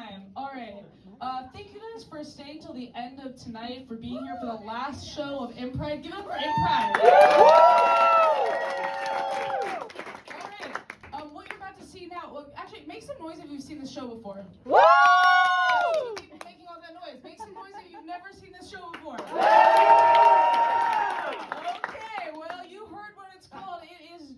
time. All right. Thank you guys for staying till the end of tonight, for being here for the last show of Impride. Give it up for Impride. All right. What you're about to see now. Well, actually, make some noise if you've seen this show before. Woo! People making all that noise. Make some noise if you've never seen this show before. Okay. Well, you heard what it's called. It is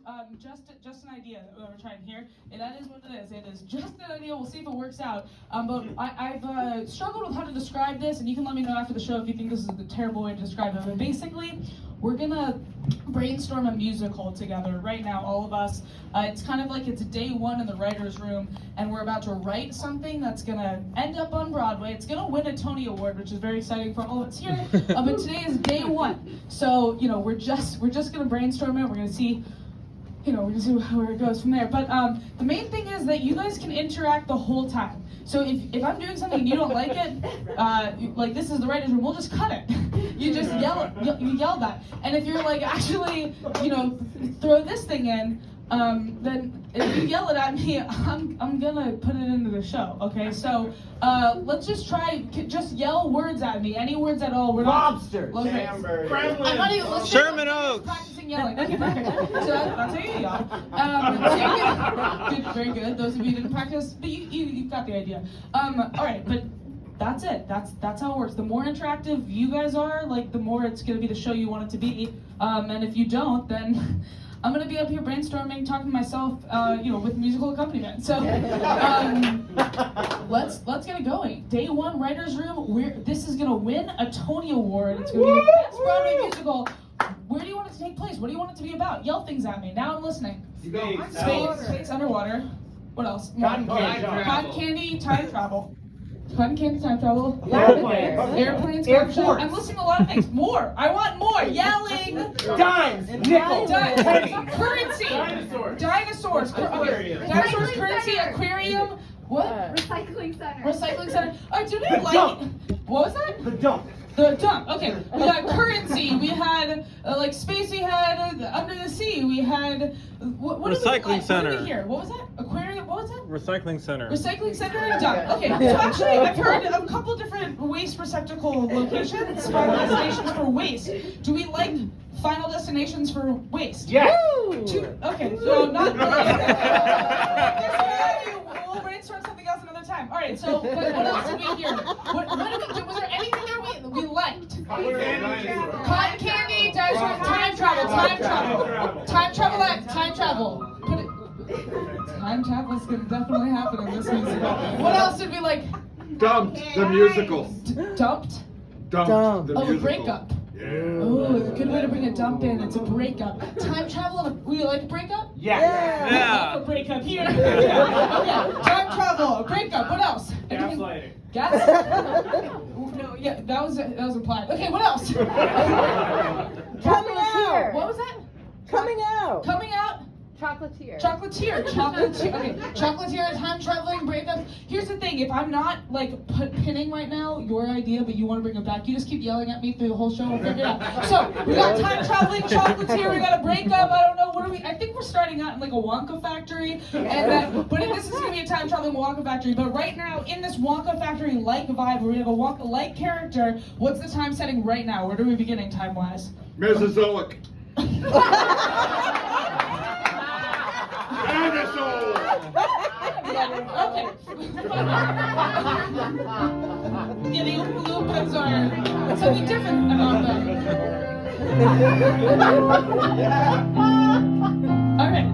just an idea that we're trying here, and that is what it is. It is just an idea. We'll see if it works out. But I've struggled with how to describe this, and you can let me know after the show if you think this is a terrible way to describe it. But basically, we're gonna brainstorm a musical together right now, all of us. It's kind of like it's day one in the writer's room, and we're about to write something that's gonna end up on Broadway. It's gonna win a Tony Award, which is very exciting for all of us here. But today is day one, so we're just gonna brainstorm it. We're gonna see. We're gonna see where it goes from there. But the main thing is that you guys can interact the whole time. So if I'm doing something and you don't like it, like this is the writer's room, we'll just cut it. You just yell that. And if you're like actually, throw this thing in, then if you yell it at me, I'm gonna put it into the show. Okay, so let's just try. Just yell words at me. Any words at all. We're Lobsters. Hamburger. I'm not even listening. Sherman Oaks. Practicing yelling. Okay, perfect. So that's how you yell. Good, very good. Those of you who didn't practice, but you got the idea. All right, but. That's it. That's how it works. The more interactive you guys are, like the more it's gonna be the show you want it to be. And if you don't, then I'm gonna be up here brainstorming, talking to myself, with musical accompaniment. So let's get it going. Day one, writers' room. This is gonna win a Tony Award. It's gonna be the best Broadway musical. Where do you want it to take place? What do you want it to be about? Yell things at me. Now I'm listening. Space, underwater. What else? Cotton candy, time travel. Cotton candy, time travel. Airplanes. Airports. I'm listing a lot of things. More. I want more. Yelling. Dimes. Nickels. Currency. Dinosaurs. Dinosaurs. Currency. Aquarium. What? Recycling center. Recycling center. Did we like? What was that? The dump. The dump. Okay. We had currency. We had space. We had under the sea. We had what Recycling center. What did we hear? What was that? Aquarium. What was that? Recycling center. Recycling center and dump. Okay, so actually I've heard a couple different waste receptacle locations, final destinations for waste. Do we like final destinations for waste? Yes. Okay, so not really. We'll brainstorm something else another time. All right, so what else did we hear? What did we do? Was there anything there we liked? Cotton candy, dinosaurs, time travel. Put it. Time travel is going to definitely happen in this musical. What else did we like? Dumped, the musical. Dumped? Dumped, the musical. A breakup. Yeah. Oh, a good way to bring a dump in. It's a breakup. Time travel. Would you like a breakup? Yeah. A breakup here. Yeah. Time travel. A breakup. What else? Gaslighting. No. Yeah. That was implied. Okay. What else? Coming out. What was that? Coming out. Coming out. Chocolatier. Chocolatier. Okay. Chocolatier, time traveling, breakup. Here's the thing: if I'm not pinning right now your idea, but you want to bring it back, you just keep yelling at me through the whole show. We'll figure it out. So we got time traveling, chocolatier. We got a breakup. I don't know. What are we? I think we're starting out in like a Wonka factory, and but this is gonna be a time traveling Wonka factory. But right now, in this Wonka factory-like vibe, where we have a Wonka-like character, what's the time setting right now? Where are we beginning time-wise? Mesozoic. Okay. Yeah, the Oompa Loompas are something different about them. Alright.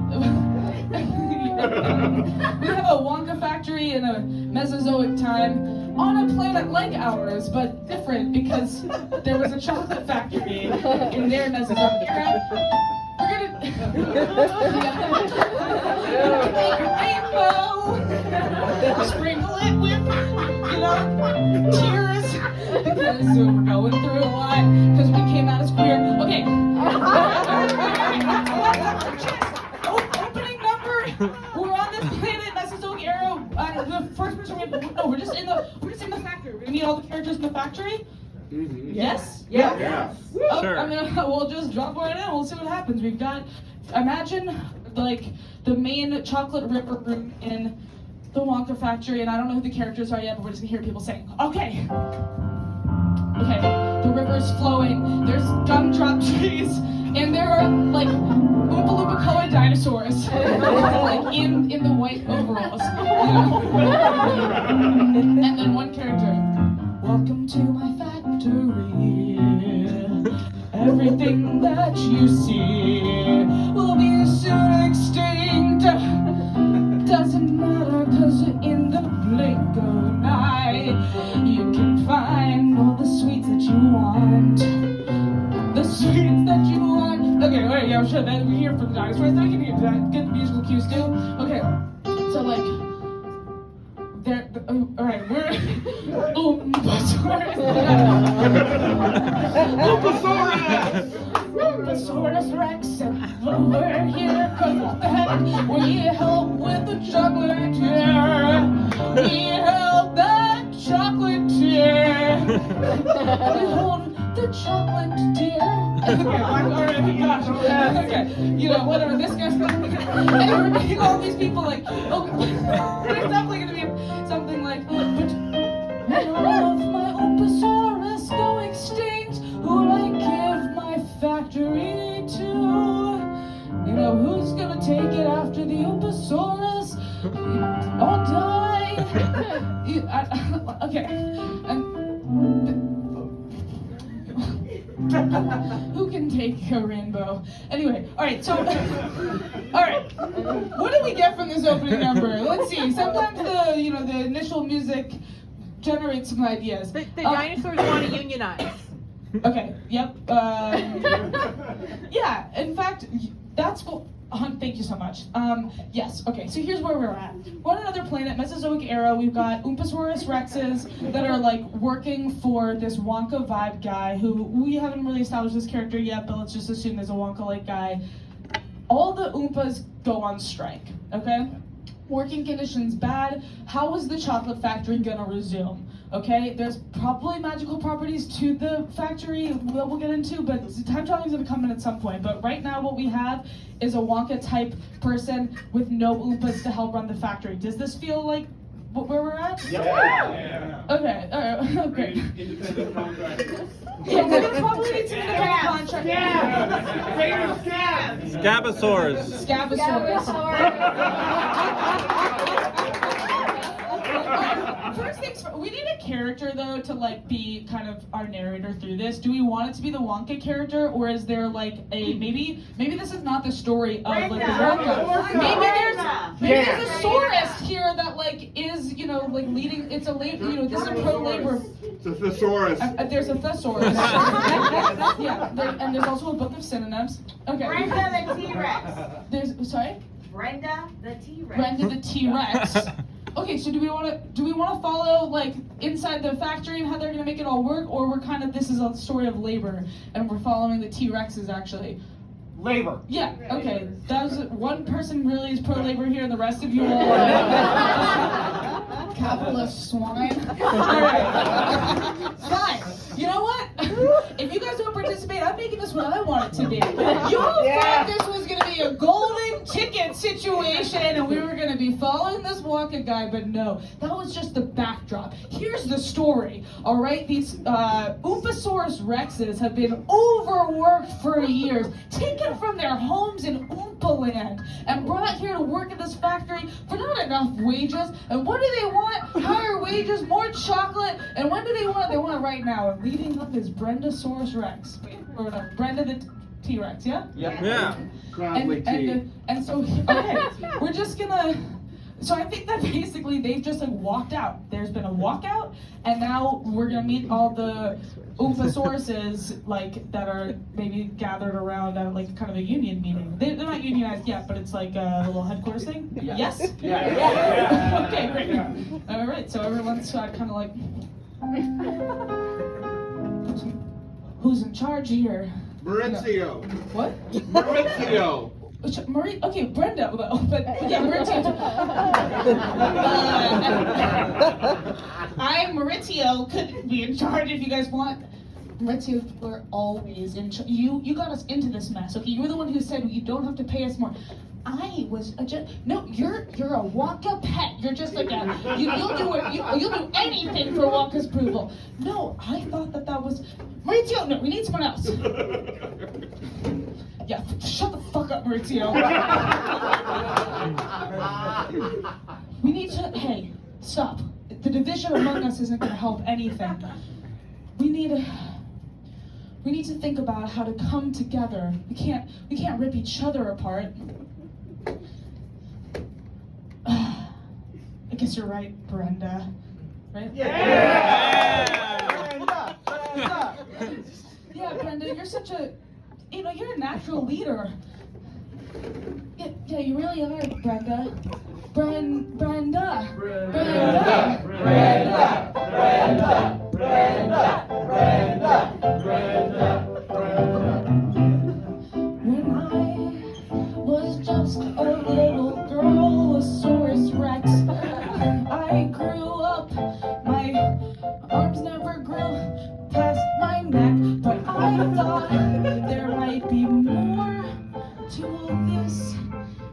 We have a Wonka factory in a Mesozoic time on a planet like ours, but different because there was a chocolate factory in their Mesozoic era. We're gonna make a rainbow, sprinkle it with, tears, because we're going through a lot, because we came out as queer. Okay. Opening number. We're on this planet, Mesozoic era. The first person we're just in the factory. We're gonna meet all the characters in the factory. Mm-hmm. Yes? Yeah. Sure. We'll just jump right in. We'll see what happens. We've got, imagine, the main chocolate river room in the Wonka factory, and I don't know who the characters are yet, but we're just gonna hear people saying, okay. Okay, the river's flowing, there's gumdrop trees, and there are like Oompa Loompa colored dinosaurs like in the white overalls. And then one character, welcome to my factory. Everything that you see will be soon extinct. Doesn't matter, cause in the blink of an eye you can find all the sweets that you want. The sweets that you want. Okay, wait, yeah, I'm sure that we hear from the dinosaurs. Then we can hear that. Get the musical cues too. Okay, so like, alright, we're Oompasaurus Rex, and we're here cause we help with the chocolate tear. We help that chocolate tear. We hold the chocolate tear. Okay, alright, gosh. Okay, you know, whatever, this guy's gonna be. And we're making all these people like, oh, there's definitely gonna be something like, but all of my Oompasaurus go extinct. Who'll I give my factory to? You know, who's gonna take it after the Oompasaurus all die? Okay, and who can take a rainbow? Anyway, alright, so, alright, what did we get from this opening number? Let's see, sometimes the initial music generates some ideas. The dinosaurs want to unionize. Okay, yep, yeah, in fact, that's what, thank you so much. Yes, okay, so here's where we're at. We're on another planet, Mesozoic era. We've got Oompasaurus Rexes that are like working for this Wonka vibe guy who we haven't really established this character yet, but let's just assume there's a Wonka-like guy. All the Oompas go on strike, okay? Working conditions bad. How is the chocolate factory gonna resume? Okay, there's probably magical properties to the factory that we'll get into, but time traveling's gonna come in at some point. But right now what we have is a Wonka type person with no Oompas to help run the factory. Does this feel like where we're at? Yeah. Okay, alright, okay. Independent contractors. Yeah, we probably need to get a contract. Scabosaurs. Scabosaurus. First things first, we need a character though to like be kind of our narrator through this. Do we want it to be the Wonka character, or is there like a maybe this is not the story of like the Wonka. Maybe there's a Saurus here that like is like leading. It's a labor. This is a pro labor. It's a thesaurus. There's a thesaurus. Yeah, and there's also a book of synonyms. Okay. Brenda the T-Rex. Sorry. Brenda the T-Rex. Brenda the T-Rex. Okay, so do we want to follow like inside the factory and how they're gonna make it all work, or we're kind of this is a story of labor and we're following the T-Rexes actually? Labor. Yeah. Okay. That was one person really is pro labor here, and the rest of you all capitalist swine. All right. Fine. You know what? If you guys don't participate, I'm making this what I want it to be. You all thought this was gonna be a golden ticket situation, and we were gonna be following this Wonka guy, but no, that was just the backdrop. Here's the story. All right, these Oompasaurus Rexes have been overworked for years, taken from their homes in Oompa Land, and brought here to work at this factory for not enough wages. And what do they want? Higher wages, more chocolate. And when do they want it? They want it right now. And leading up is Brendasaurus Rex. Or no, Brenda the T-Rex, yeah? Yeah. Proudly T. And so, okay, we're just gonna, so I think that basically they've just like walked out. There's been a walkout, and now we're gonna meet all the Oompasauruses like that are maybe gathered around at like kind of a union meeting. They're not unionized yet, but it's like a little headquarters thing. Yeah. Yes? Yeah. Okay, great. All right, so everyone's kind of like, who's in charge here? Maurizio. What? Maurizio. Okay, Brenda, but yeah, Maurizio. I'm Maurizio. Could be in charge if you guys want. Maurizio, we're always in charge. You got us into this mess. Okay, you were the one who said you don't have to pay us more. I was no, you're a Wonka pet. You're just like you'll do it. You'll do anything for Wonka's approval. No, I thought that was Maurizio. No, we need someone else. Yeah, shut the fuck up, Maurizio. We need to. Hey, stop. The division among us isn't going to help anything. We need to think about how to come together. We can't rip each other apart. I guess you're right, Brenda. Right? Yeah. Yeah, Brenda, you're such a, you're a natural leader. Yeah, you really are, Brenda. Brenda. When I was just a little girl, a Saurus Rex, I grew up, my arms never grew past my neck, but I thought there might be more to all this,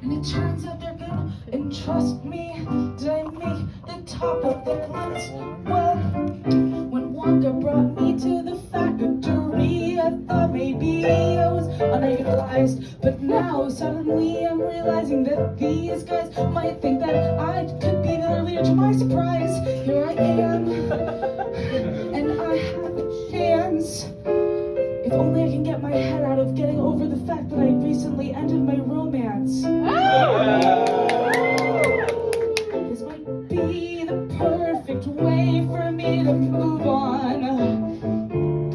and it turns out they're good, and trust me, did I make the top of their list? Well, when Wonka brought me to the factory, I thought maybe I was underutilized, but now suddenly I'm realizing that these guys might think that I could be their leader. To my surprise, here I am, and I have a chance. If only I can get my head out of getting over the fact that I recently ended my romance. This might be the perfect way for me to move on.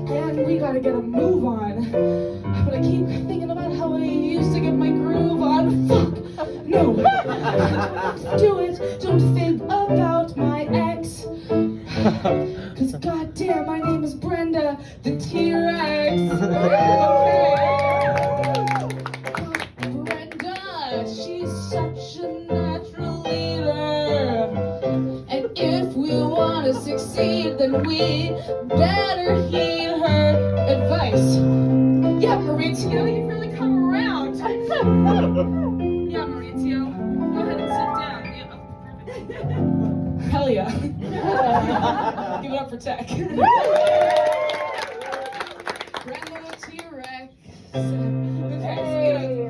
And we gotta get a move on. But I keep thinking about how I used to get my groove on. Fuck! No! Do it! Don't think about my ex. Cause goddamn, my name is Brenda, the T-Rex. Brenda, she's such a natural leader. And if we want to succeed, then we better heed her advice. Yeah, Maurizio, you've really come around. Yeah, Maurizio, go ahead and sit down. Yeah, perfect. Hell yeah. Give it up for tech. Brenda the T-Rex. Okay,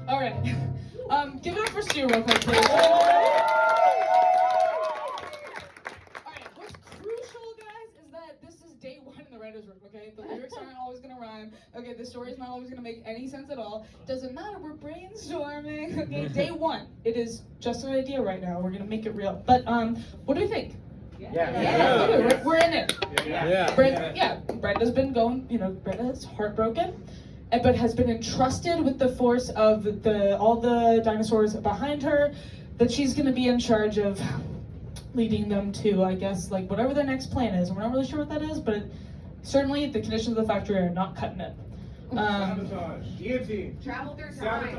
all right. Give it up for Stu real quick, please. Alright, what's crucial, guys, is that this is day one in the writer's room, okay? The lyrics aren't always gonna rhyme, okay? The story's not always gonna make any sense at all. Doesn't matter, we're brainstorming, okay? Day one. It is just an idea right now. We're gonna make it real. But, what do we think? Yeah. We're in it. Brenda's been going, Brenda's heartbroken, but has been entrusted with the force of all the dinosaurs behind her, that she's gonna be in charge of leading them to, I guess, like whatever their next plan is. We're not really sure what that is, but certainly the conditions of the factory are not cutting it. Sabotage. Guillotine. Travel through time.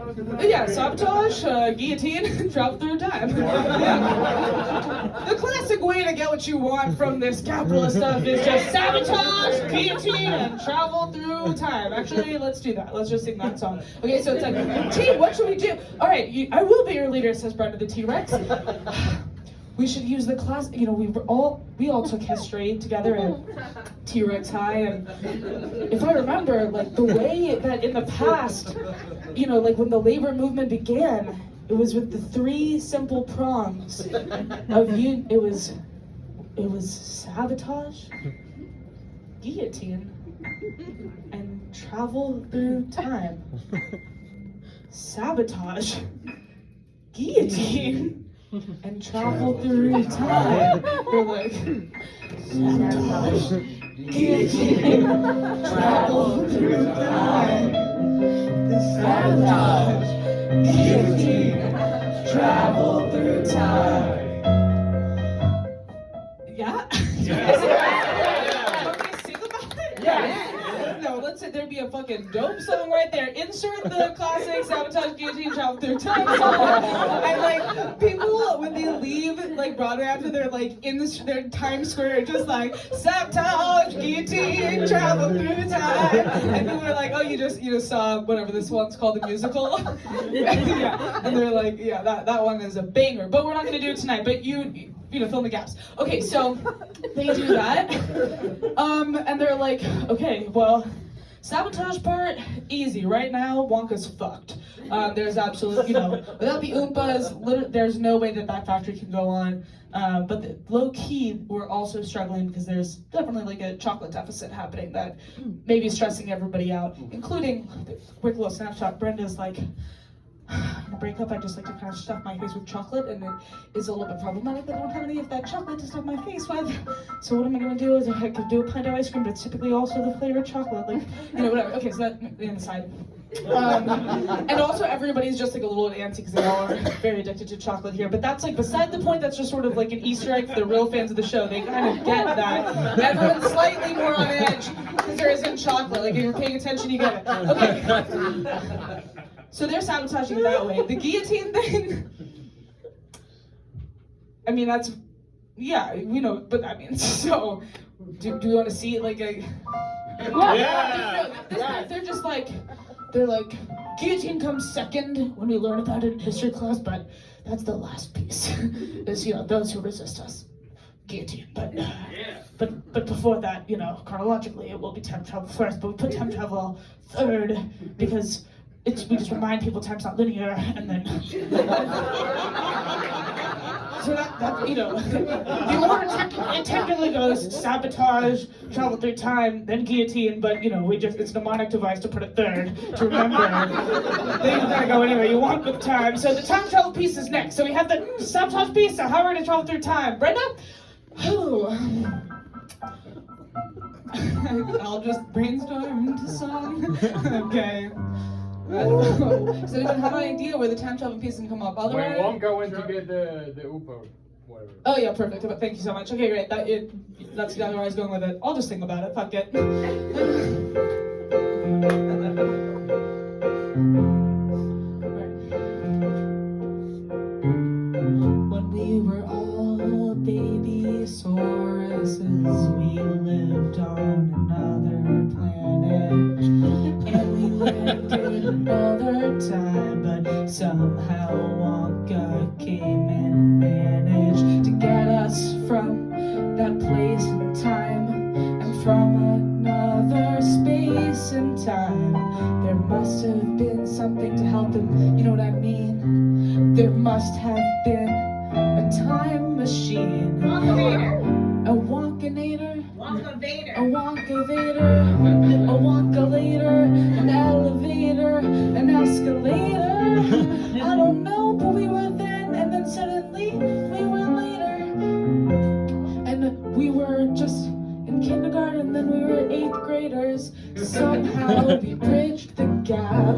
Sabotage, guillotine, travel through time. The classic way to get what you want from this capitalist stuff is just sabotage, guillotine, and travel through time. Actually, let's do that. Let's just sing that song. Okay, so it's like, team, what should we do? All right, I will be your leader, says Brenda the T-Rex. We should use the class. We all took history together at T-Rex High, and if I remember, like the way that in the past, like when the labor movement began, it was with the three simple prongs of it was sabotage, guillotine, and travel through time. Sabotage, guillotine, and travel through time. We're like, sabotage, guillotine, travel through time. Sabotage, guillotine, travel through time. Yeah? Want me to sing about it? Yeah. No, let's there'd be a fucking dope song right there. Insert the classic Sabotage Guillotine Travel Through Time song. And like people when they leave like Broadway after they're like in their Times Square just like Sabotage Guillotine Travel Through Time. And people are like, oh, you just saw whatever this one's called, the musical. Yeah. And they're like, yeah, that one is a banger. But we're not gonna do it tonight. But you know, fill in the gaps. Okay, so they do that. And they're like, okay, well, sabotage part, easy. Right now, Wonka's fucked. There's absolutely, you know, without the Oompas, there's no way that factory can go on. But low key, we're also struggling because there's definitely like a chocolate deficit happening that may be stressing everybody out, including, quick little snapshot, Brenda's like, in a breakup, I just like to kind of stuff my face with chocolate, and it is a little bit problematic that I don't have any of that chocolate to stuff my face with. So what am I gonna do is I could do a pint of ice cream, but it's typically also the flavored chocolate, like, you know, whatever. Okay, so that inside. And also everybody's just like a little antsy because they all are very addicted to chocolate here. But that's like beside the point. That's just sort of like an Easter egg for the real fans of the show. They kind of get that everyone's slightly more on edge because there isn't chocolate. Like if you're paying attention, you get it. Okay. So they're sabotaging it that way. The guillotine thing, I mean, that's, yeah, you know, but I mean, so, do we want to see it like a, yeah. They're just like, they're like, guillotine comes second when we learn about it in history class, but that's the last piece, is, you know, those who resist us, guillotine, but before that, you know, chronologically, it will be time travel first, but we put time travel third, because we just remind people time's not linear, and then so that you know, the order technically goes sabotage, travel through time, then guillotine, but you know, it's a mnemonic device to put it third to remember. Then you gotta go anywhere you want with time. So the time travel piece is next. So we have the sabotage piece. So how are we gonna travel through time, Brenda? I'll just brainstorm into song. Okay. I don't know. Does anyone have an idea where the time travel piece can come up? Otherwise, When Wonka went to get the Oopa, whatever. Oh yeah, perfect. Thank you so much. Okay, great. That's exactly where I was going with it. I'll just think about it. Fuck it. When we were all baby sauruses, we lived on another planet, and we lived in another time, but somehow Wonka came and managed to get us from that place and time, and from another space and time. There must have been something to help him, you know what I mean? There must have been a time machine. Wonkavator. A Wonkanator. Wonkavator. A Wonkavator. A Wonkalator. An elevator. An escalator. I don't know, but we were then, and then suddenly we were later. And we were just in kindergarten, then we were 8th graders. Somehow we bridged the gap.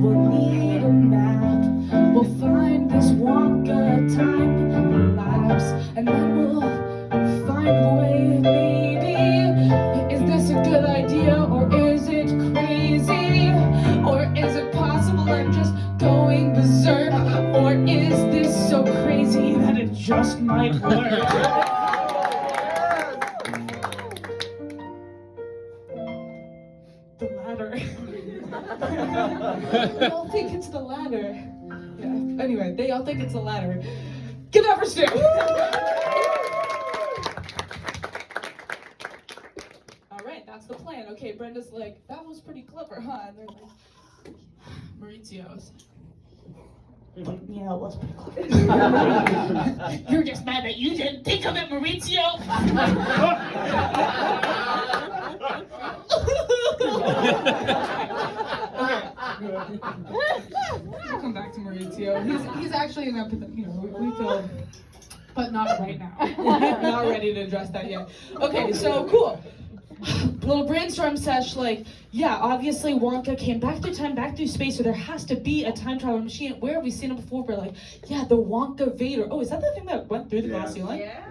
We'll need a map. We'll find this Wonka time lapse, and then we'll find a way, maybe. Is this a good idea, or is it crazy? Or is it possible I'm just going berserk? Or is this so crazy that it just might work? The ladder. They all think it's the ladder. Yeah. Anyway, they all think it's the ladder. Give it up for Stu. All right, that's the plan. Okay, Brenda's like, that was pretty clever, huh? And they're like, Maurizio's. Yeah, it was pretty clever. You're just mad that you didn't think of it, Maurizio. We'll come back to Maurizio. He's actually an empath, you know, we feel, but not right now. Not ready to address that yet. Okay, so cool. little brainstorm sesh, like, yeah, obviously Wonka came back through time, back through space, so there has to be a time travel machine. Where have we seen it before? We're like, yeah, the Wonka Vader. Oh, is that the thing that went through the glass ceiling? Yeah.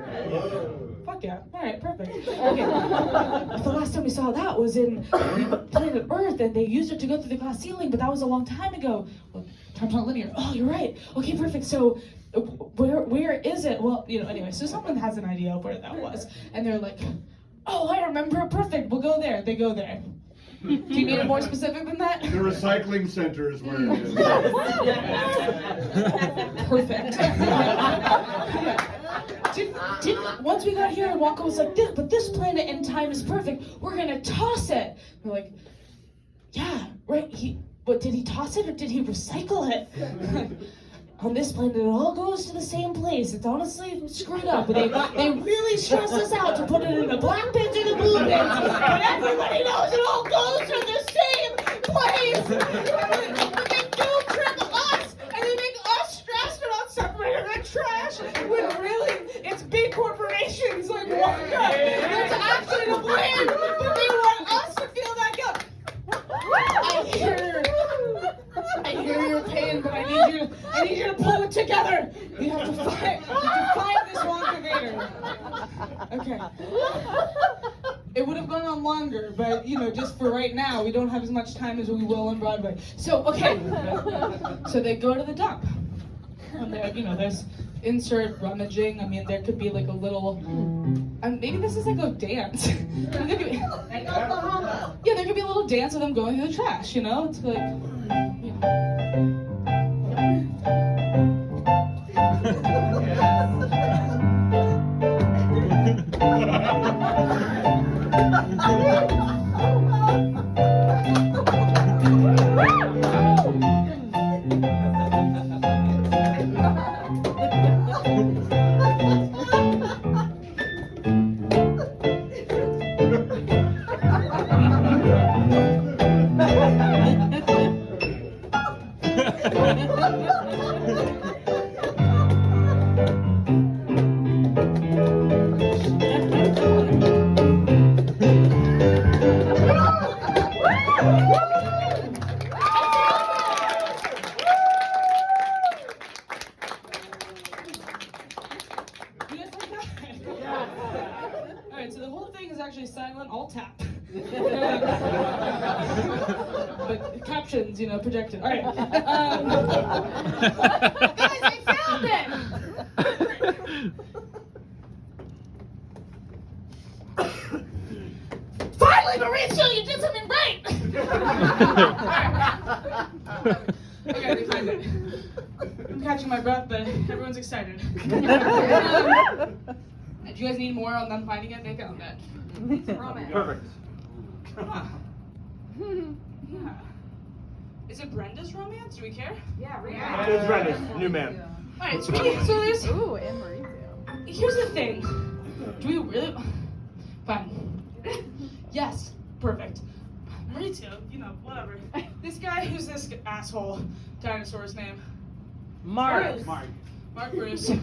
Fuck yeah. All right, perfect. Okay. The last time we saw that was in planet Earth, and they used it to go through the glass ceiling, but that was a long time ago. Well, time's not linear. Oh, you're right. Okay, perfect. So, where is it? Well, anyway, so someone has an idea of where that was, and they're like, oh, I remember it. Perfect. We'll go there. They go there. Do you need it more specific than that? The recycling center is where it is. Perfect. Once we got here, Wonka was like, but this planet in time is perfect. We're gonna toss it. We're like, yeah, right. But did he toss it or did he recycle it? On this planet, it all goes to the same place. It's honestly screwed up. They really stress us out to put it in the black bins or the blue bins. But everybody knows it all goes to the same place. But they guilt trip us, and they make us stressed about separating the trash. When really, it's big corporations like Wonka that's actually to blame. But they want us to feel that guilt. I hear your pain, but I need you to pull it together. You have to find this Wonka Vader. Okay. It would have gone on longer, but just for right now, we don't have as much time as we will on Broadway. So, okay. So they go to the dump. And there, there's insert rummaging. I mean, there could be like a little. Maybe this is like a dance. Like Oklahoma. Yeah, there could be a little dance of them going through the trash. It's like. Alright, so the whole thing is actually silent, all tap. But captions, projected. Alright. Guys, I found it! Finally, Mauricio, you did something right! Okay, they find it. I'm catching my breath, but everyone's excited. Do you guys need more on them finding it? They found it. Perfect. Huh. Yeah. Is it Brenda's romance? Do we care? Yeah, It's Brendan, new man. Alright, so there's. Ooh, and Mauricio. Here's the thing. Do we really. Fine. Yes, perfect. Mauricio, whatever. This guy, who's this asshole dinosaur's name? Mark. Mark. Mark Bruce. Mark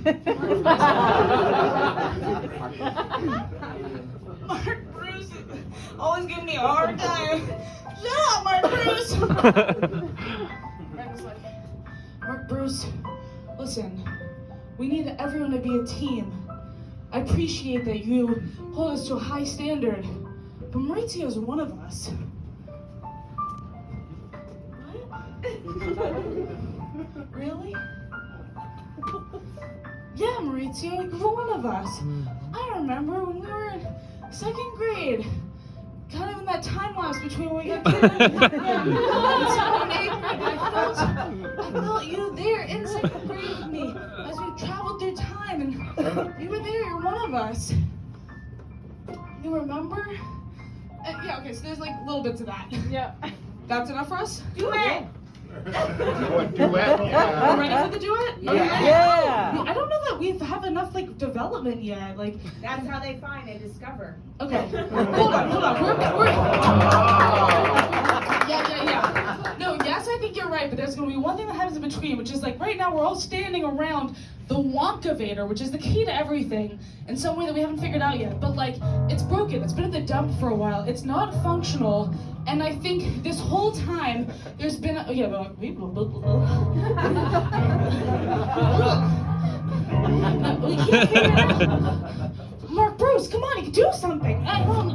Bruce is always giving me a hard time. Shut up, Mark Bruce! Brenda's like, Mark Bruce, listen, we need everyone to be a team. I appreciate that you hold us to a high standard, but Maurizio is one of us. What? Really? Yeah, Maurizio, you're one of us. I remember when we were in 2nd grade, kind of in that time lapse between when we got kidnapped and 7th and 8th grade. I felt you there in 2nd grade with me as we traveled through time, and you were there. You're one of us. You remember? Yeah. Okay. So there's like little bits of that. Yeah. That's enough for us. Do it. Duet. We're ready for the duet? Yeah. Okay. Yeah. I don't know that we have enough development yet. That's how they find and discover. Okay. Hold on. We're Yeah. No, yes, I think you're right, but there's going to be one thing that happens in between, which is like right now we're all standing around the Wonkavator, which is the key to everything, in some way that we haven't figured out yet. But like, it's broken. It's been at the dump for a while. It's not functional, and I think this whole time there's been we can't figure it out. Mark, Bruce, come on, you can do something. I don't.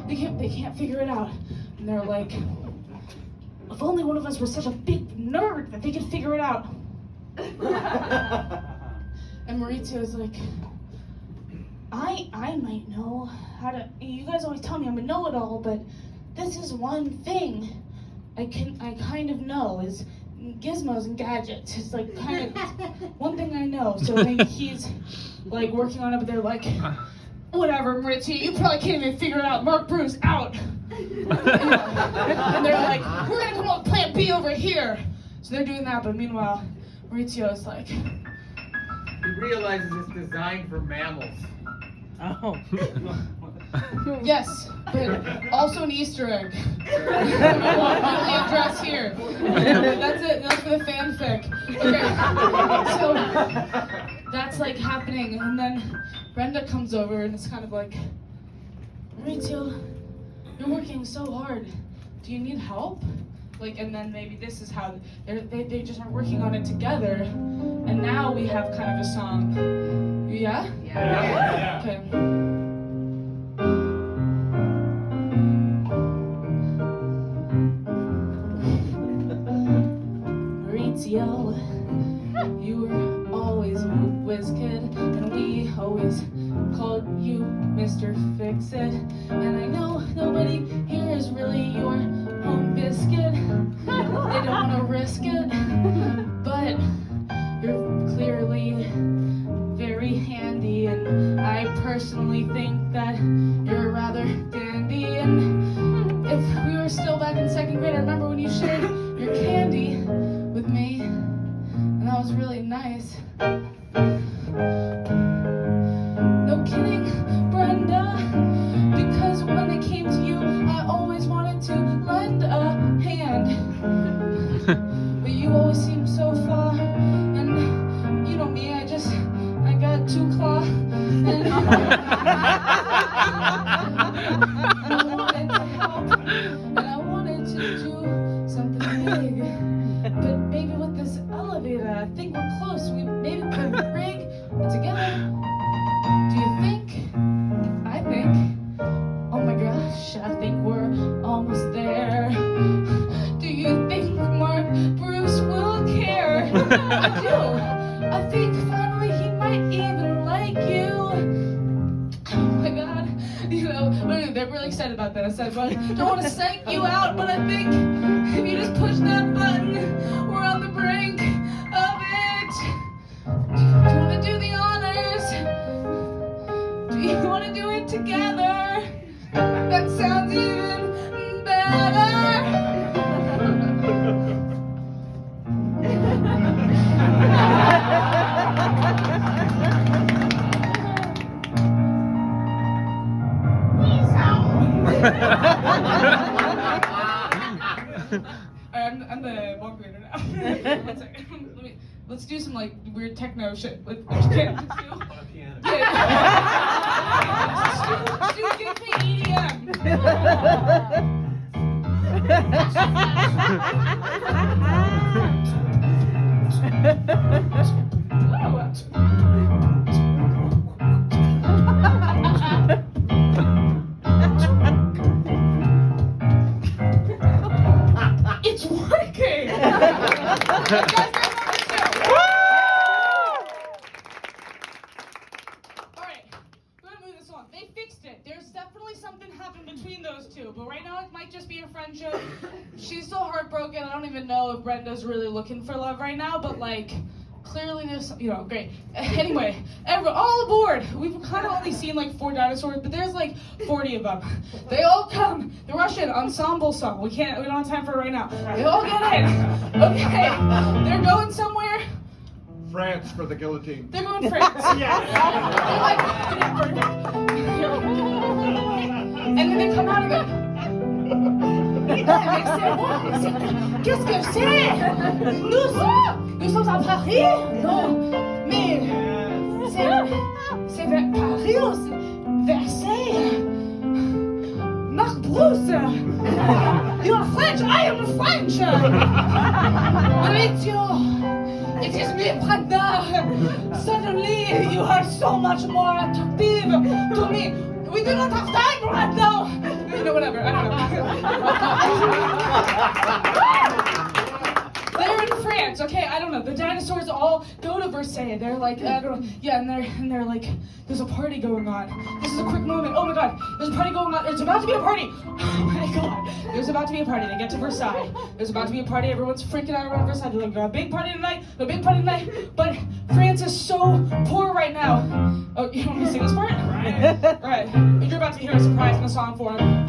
They can't figure it out, and they're like, if only one of us were such a big nerd that they could figure it out. And Maurizio's like, I might know how to. You guys always tell me I'm a know-it-all, but this is one thing I kind of know is gizmos and gadgets. It's like kind of one thing I know. So then he's like working on it, but they're like, whatever, Maurizio, you probably can't even figure it out. Mark, Bruce, out. And they're like, we're gonna come up with plan B over here. So they're doing that, but meanwhile, Maurizio's like, He realizes it's designed for mammals. Oh. yes, but also an Easter egg. Only address here. That's it. That's for the fanfic. Okay. So that's like happening, and then Brenda comes over, and it's kind of like, Maurizio, you're working so hard. Do you need help? Like, and then maybe this is how they just are working on it together, and now we have kind of a song. Yeah? Yeah. Okay. Maurizio, you were always a whiz kid, and we always called you Mr. Fix-It. And I know nobody here is really your home biscuit. They don't want to risk it, but you're clearly very handy, and I personally think that you're rather dandy. And if we were still back in second grade, I remember when you shared your candy with me, and that was really nice. No kidding, Brenda, because when it came to you, I always wanted to lend a hand, but you always seemed so far, and you know me, I got two claws, and I wanted to help, and I wanted to do something big, but maybe with this elevator, I think we're close. We maybe could rig it together. Do you think? I think. Oh my gosh, I think we're almost there. Do you think Mark Bruce will care? I do. I think finally he might even like you. Oh my god. You know, they're really excited about that. I said, but I don't want to psych you out, but I think if you just push that button, we're on the brink of it. Do you want to do the honors? Do you want to do it together? That sounds even better. I'm the walk leader now. 1 second. Let's do some like weird techno shit. Let's do. Yeah. Let's do gay EDM. It's working! Alright, we're gonna move this on. They fixed it. There's definitely something happened between those two, but right now it might just be a friendship. She's still heartbroken. I don't even know if Brenda's really looking for love right now, but like, clearly there's, great. Anyway, all aboard. We've kind of only seen like 4 dinosaurs, but there's like 40 of them. They all come. The Russian ensemble song. We don't have time for it right now. They all get in. Okay, they're going somewhere. France for the guillotine. They're going France. Yes. And then they come out of it. qu'est-ce que c'est? Nous sommes à Paris? Non, mais c'est vers Paris ou Versailles? Marc Bruce! You are French, I am French! Maurizio, it is me, Brenda! Suddenly, you are so much more attractive to me. We do not have time right now! You know, whatever, I don't know. They're in France, okay? I don't know. The dinosaurs all go to Versailles. They're like, I don't know. Yeah, and they're like, there's a party going on. This is a quick moment. Oh my God, there's a party going on. There's about to be a party. Oh my God, there's about to be a party. They get to Versailles. There's about to be a party. Everyone's freaking out around Versailles. They're like, a big party tonight. A big party tonight. But France is so poor right now. Oh, you want me to sing this part? Right. You're about to hear a surprise in a song for him.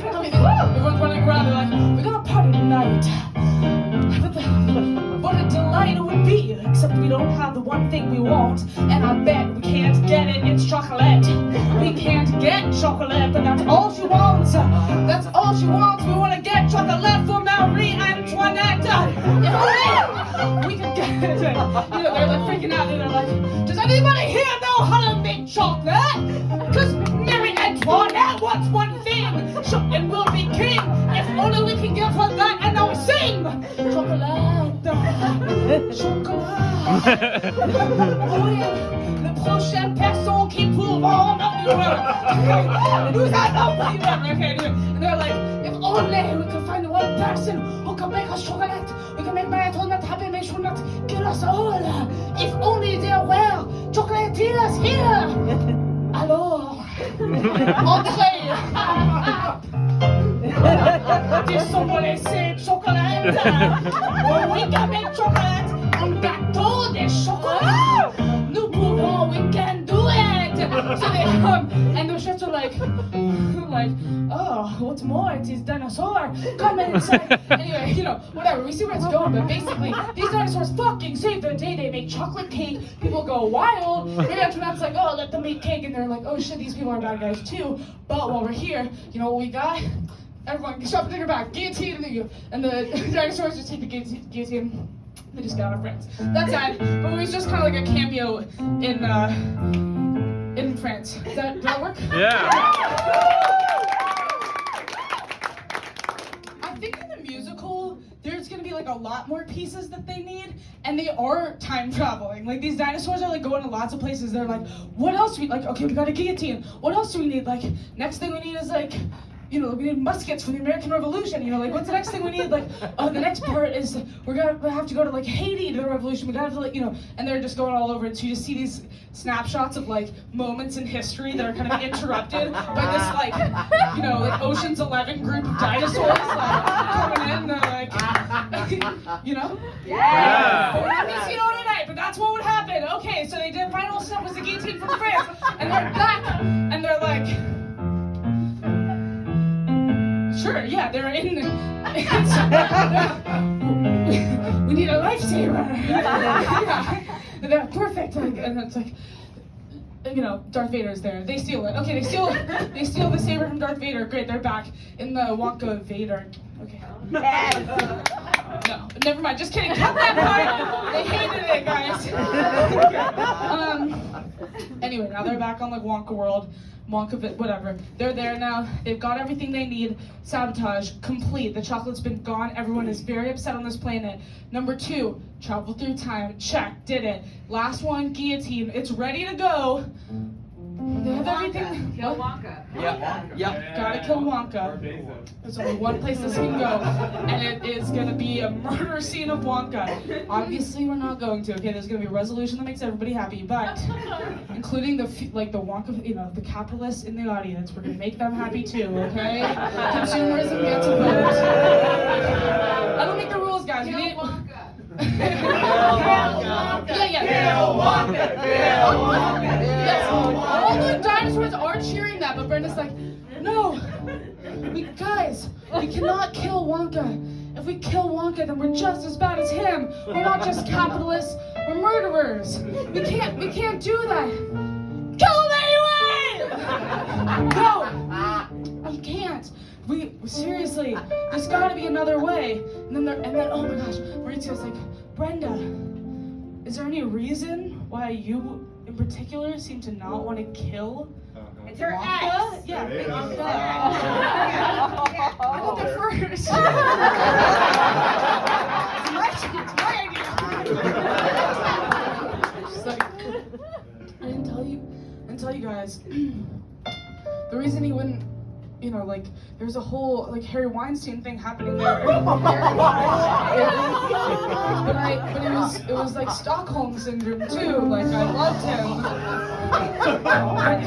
Everyone's running around. They're like, we're gonna party tonight. What a delight it would be, except we don't have the one thing we want, and I bet we can't get it, it's chocolate. We can't get chocolate, but that's all she wants. That's all she wants. We want to get chocolate for Marie Antoinette. If only we could get it. You know, they're like freaking out, and they're like, does anybody here know how to make chocolate? Because Marie Antoinette wants one thing, and we'll be king. If only we can give her that, and now we sing. Chocolat, chocolat. Oui, la prochaine personne qui pourra nous allons. Okay, and they're like, if only we could find one person who can make us chocolate, we can make Marie Antoinette happy, make sure not kill us all. If only they are aware, chocolatier is here. Alors, entrez. Did someone say chocolate? We can make chocolate. Un gâteau de chocolat. Nous pouvons, we can do it. So they and the chefs are like, oh, what's more? It is dinosaur. Come inside. Anyway, you know, whatever. We see where it's going, but basically, these dinosaurs fucking save the day. They make chocolate cake. People go wild. Maybe Antoinette's like, oh, let them make cake, and they're like, oh shit, these people are bad guys too. But while we're here, you know what we got? Everyone, shove it in your back. Guillotine, and the dinosaurs just take the guillotine. They just got our friends. That's sad, but it was just kind of like a cameo in France. Does that work? Yeah. I think in the musical, there's gonna be like a lot more pieces that they need, and they are time traveling. Like these dinosaurs are like going to lots of places. They're like, what else we like? Okay, we got a guillotine. What else do we need? Like next thing we need is like, you know, we need muskets for the American Revolution. You know, like what's the next thing we need? Like, oh, the next part is we have to go to like Haiti to the revolution. We gotta like, you know, and they're just going all over it. So you just see these snapshots of like moments in history that are kind of interrupted by this like, you know, like Ocean's 11 group of dinosaurs like coming in. They're like, you know, Yeah. We're not gonna see it all tonight, but that's what would happen. Okay, so they did final step was the guillotine from France, and they're back, and they're like. Sure, yeah, they're in. We need a lifesaver. Yeah, they're perfect. Like, and it's like, you know, Darth Vader's there. They steal it. Okay, they steal the saber from Darth Vader. Great, they're back in the Wonka Vader. Okay. No, never mind. Just kidding. Cut that part. They hated it, guys. Anyway, now they're back on like Wonka World. Wonka, whatever. They're there now. They've got everything they need. Sabotage complete. The chocolate's been gone. Everyone is very upset on this planet. Number 2, travel through time. Check. Did it. Last one, guillotine. It's ready to go. They have everything. Kill Wonka. Yep. Gotta kill Wonka. There's only one place this can go, and it is gonna be a murder scene of Wonka. Obviously, we're not going to. Okay, there's gonna be a resolution that makes everybody happy, but including the Wonka, you know, the capitalists in the audience, we're gonna make them happy too. Okay, consumerism gets a vote. I don't make the rules, guys. We need. Yes, all the dinosaurs are cheering that, but Brenda's like, no, we cannot kill Wonka. If we kill Wonka, then we're just as bad as him. We're not just capitalists, we're murderers. We can't do that. Kill him anyway! No, we can't. seriously, there's gotta be another way. And then oh my gosh, Maurizio's like, Brenda, is there any reason why you in particular seem to not want to kill It's her Wonka? ex. Yeah, It is. Wonka. Yeah. I got there first. It's my idea. She's like, I didn't tell you guys. The reason he wouldn't, like, there's a whole, like, Harry Weinstein thing happening there. But it was like Stockholm syndrome too. Like, I loved him. But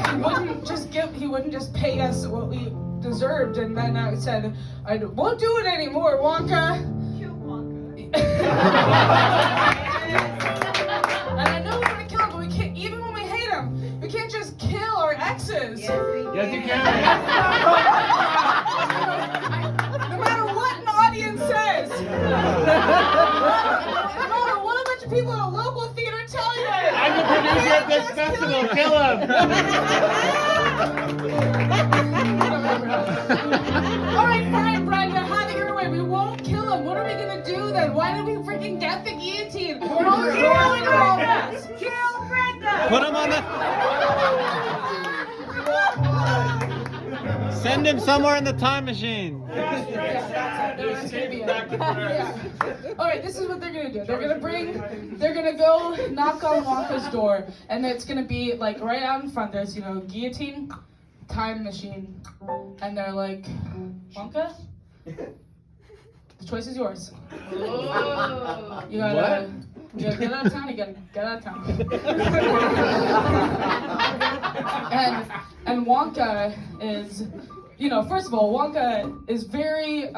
he wouldn't just pay us what we deserved, and then I said, I won't do it anymore, Wonka. Kill Wonka. And I know we're gonna kill him, but we can't, even when we hate him, we can't just kill our exes. Yes, you can. No matter what an audience says. No matter what a bunch of people in a local theater tell you. I'm the producer of this festival. Kill him. Alright, fine, Brenda, have it your way. We won't kill him. What are we gonna do then? Why did we freaking get the guillotine? We're all killing all of us. Kill Brenda. Put him on the. Send him somewhere in the time machine. Alright, this is what they're gonna do. They're gonna go knock on Wonka's door, and it's gonna be like right out in front. There's, guillotine, time machine, and they're like, Wonka, the choice is yours. You gotta get out of town again. Get out of town. and Wonka is, first of all, Wonka is very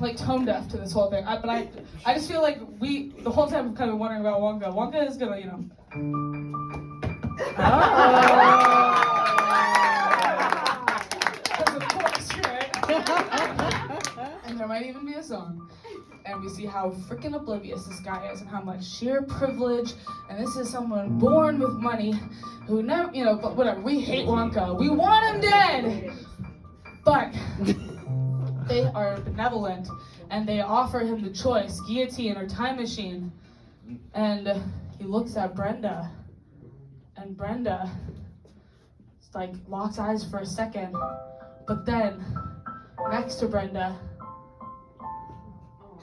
like tone deaf to this whole thing. But I just feel like the whole time I'm kind of wondering about Wonka. Wonka is gonna, Because of course, right? And there might even be a song. And we see how freaking oblivious this guy is and how much sheer privilege. And this is someone born with money who never, but whatever. We hate Wonka. We want him dead. But they are benevolent and they offer him the choice, guillotine or time machine. And he looks at Brenda. And Brenda locks eyes for a second. But then, next to Brenda,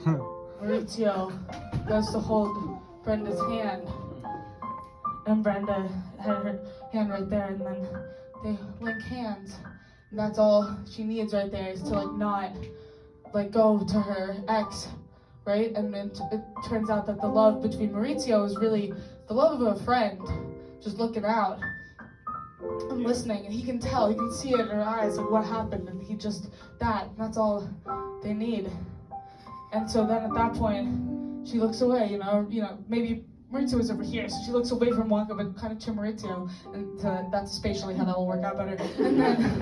Maurizio goes to hold Brenda's hand, and Brenda had her hand right there, and then they link hands, and that's all she needs right there is to not go to her ex, right? And then it turns out that the love between Maurizio is really the love of a friend, just looking out and listening, and he can tell, he can see it in her eyes of what happened, and that's all they need. And so then at that point, she looks away, maybe Maurizio was over here, so she looks away from Wonka, but kind of to Maurizio, and that's spatially how that will work out better. And then,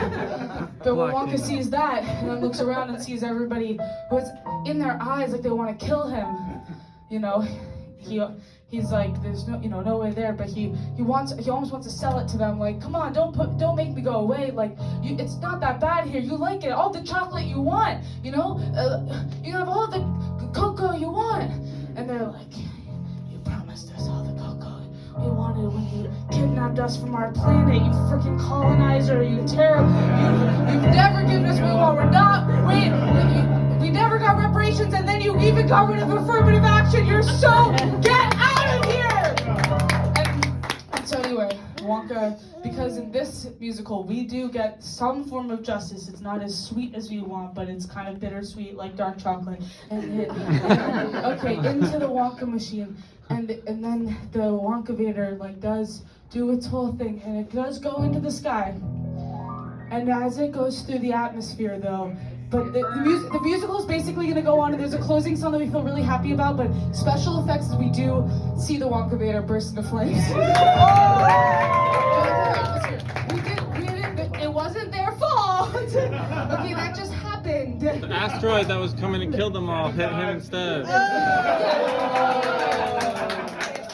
but when Wonka sees that, and then looks around and sees everybody who's in their eyes like they want to kill him, he's like, there's no way there, but he almost wants to sell it to them, like, come on, don't make me go away, it's not that bad here, you like it, all the chocolate you want, you have all the cocoa you want, and they're like, you promised us all the cocoa we wanted when you kidnapped us from our planet, you freaking colonizer, you terrible, you've never given us what we want, we never got reparations, and then you even got rid of affirmative action. You're so get out of here! And so anyway, Wonka, because in this musical we do get some form of justice. It's not as sweet as we want, but it's kind of bittersweet, like dark chocolate. And okay, into the Wonka machine, and then the Wonkavator does do its whole thing, and it does go into the sky. And as it goes through the atmosphere, though. But the musical is basically going to go on, and there's a closing song that we feel really happy about, but special effects is we do see the Wonkavator burst into flames. It wasn't their fault. Okay, that just happened. The asteroid that was coming to kill them all hit him instead.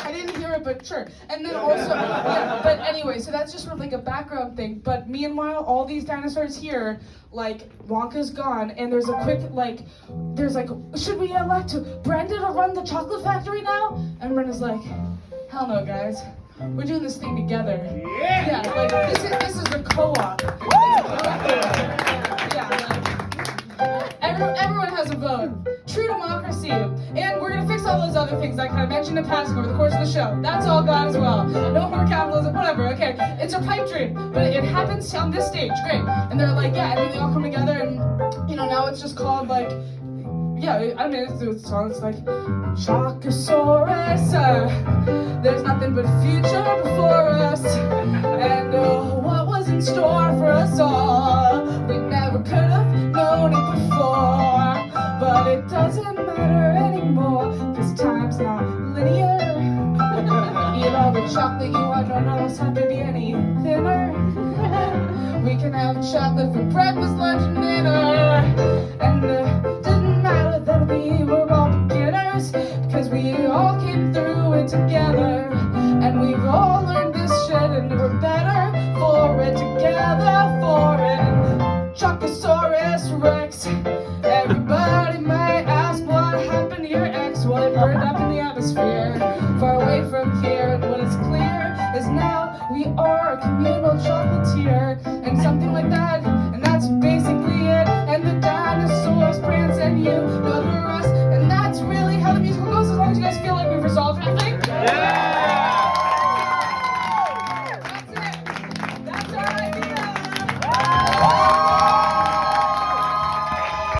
I didn't hear it, but sure. And then also, but Anyway, so that's just sort of like a background thing. But meanwhile, all these dinosaurs here, like Wonka's gone, and there's a quick should we elect Brenda to run the chocolate factory now? And Brenda's like, hell no, guys. We're doing this thing together. Yeah, like this is a co-op. Yeah, like everyone has a vote. True democracy. And we're gonna fix all those other things I kind of mentioned in passing over the course of the show. That's all gone as well. No more capitalism, whatever. Okay, it's a pipe dream, but it happens on this stage. Great. And they're like, yeah, and then they all come together, and now it's just called like. Yeah, I mean, it's like Chocosaurus, there's nothing but future before us, and what was in store for us all, we never could have known it before, but it doesn't matter anymore, cause time's not linear, eat all the chocolate you want, don't have to be any thinner, we can have chocolate for breakfast, lunch, and dinner, and we were all beginners, because we all came through it together, and we've all learned this shit, and we're better for it together, for it. Chocosaurus Rex. Everybody might ask what happened to your ex. Well, it burned up in the atmosphere, far away from here, and what is clear is now we are a communal chocolatier, and something like that, and that's basically it. And the dinosaurs prance, and you know the rest